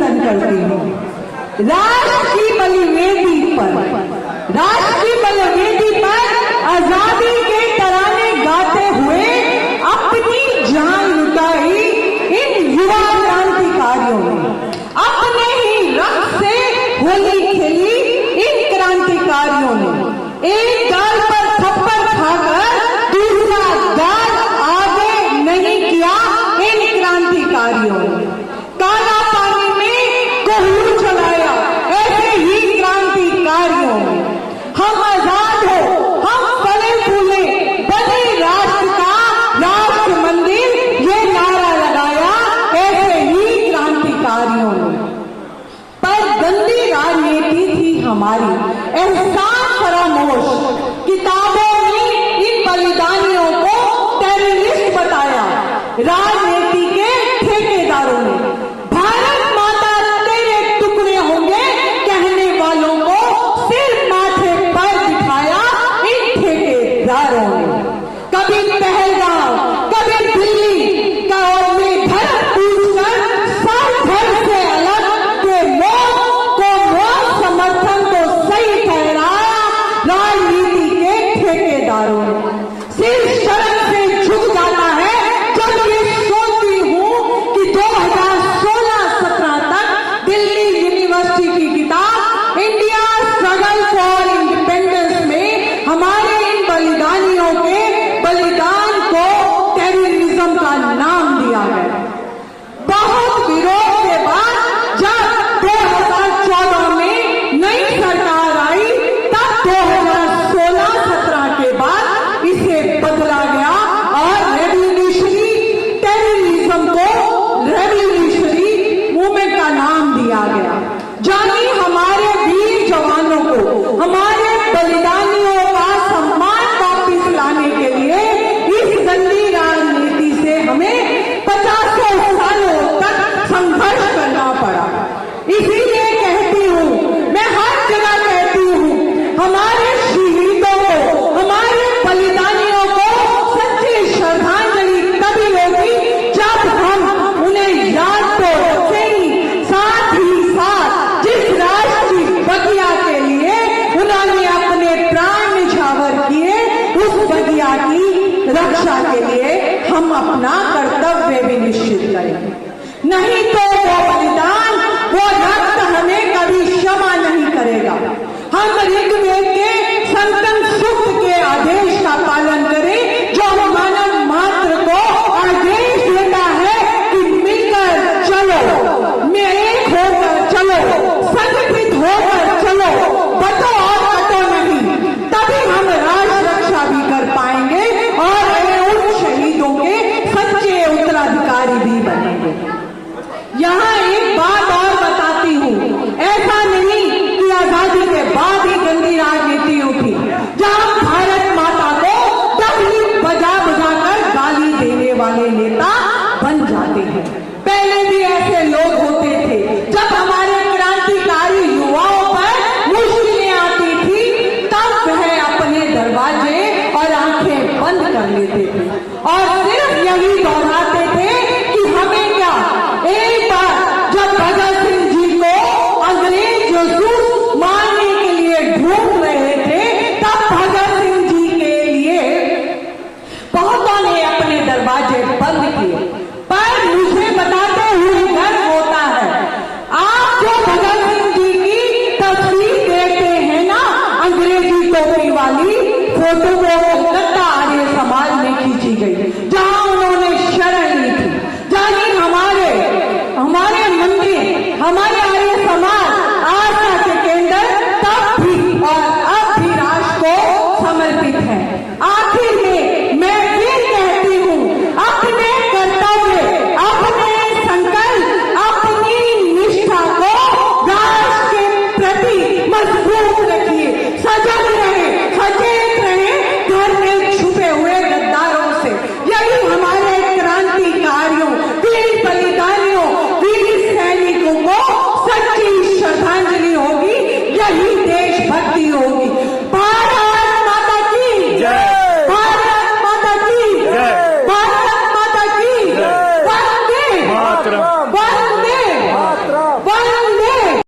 चिंतन करती हूँ। राष्ट्र की बलिवेदी पर आजादी के तराने गाते हुए अपनी जान लुटाई इन युवा क्रांतिकारियों ने। अपने ही रक्त से होली खेली इन क्रांतिकारियों ने। एक गाल पर थप्पड़ खाकर दूसरा गाल आगे नहीं किया इन क्रांतिकारियों ने। काला पानी में कोहलू चलाया ऐसे ही क्रांतिकारियों ने। हम आजाद हो, हम फले फूले, बने राष्ट्र का राष्ट्र मंदिर, ये नारा लगाया ऐसे ही क्रांतिकारियों ने। पर गंदी राजनीति थी हमारी, एहसान फरामोश। किताबों ने इन बलिदानियों को टेररिस्ट बताया, राजनीति के ठेकेदारों ने। भारत माता तेरे टुकड़े होंगे कहने वालों को सिर माथे पर बिठाया इन ठेकेदारों ने। कभी पहलगाम, कभी दिल्ली का में धर्म पूछकर साल भर से अलग के मौत समर्थन को सही ठहराया राजनीति के ठेकेदारों ने। सिर शर्म से झुक जाता है जब ये सोचती हूँ कि 2016-17 तक दिल्ली यूनिवर्सिटी की किताब इंडिया स्ट्रगल फॉर इंडिपेंडेंस में हमारे इन बलिदानियों के बलिदान को टेररिज्म का नाम दिया गया। बहुत विरोध के बाद जब 2014 में नई सरकार आई, तब 2016-17 के बाद इसे बदला गया और रेवोल्यूशनरी टेररिज्म को रेवोल्यूशनरी मूवमेंट का नाम दिया गया। जानी हमारे वीर जवानों को, हमारे बलिदानियों का सम्मान वापिस लाने के लिए इस गंदी राजनीति से हमें 50 सालों तक संघर्ष करना पड़ा। इसीलिए कहती हूँ, मैं हर जगह कहती हूँ, हमारे शहीदों को, हमारे बलिदानियों को सच्ची श्रद्धांजलि तभी होगी जब हम उन्हें याद तो रखें, साथ ही साथ जिस राष्ट्रीय बगिया के लिए उन्होंने अपने प्राण निछावर किए, उस बगिया की रक्षा के लिए हम अपना कर्तव्य भी निश्चित करें। नहीं तो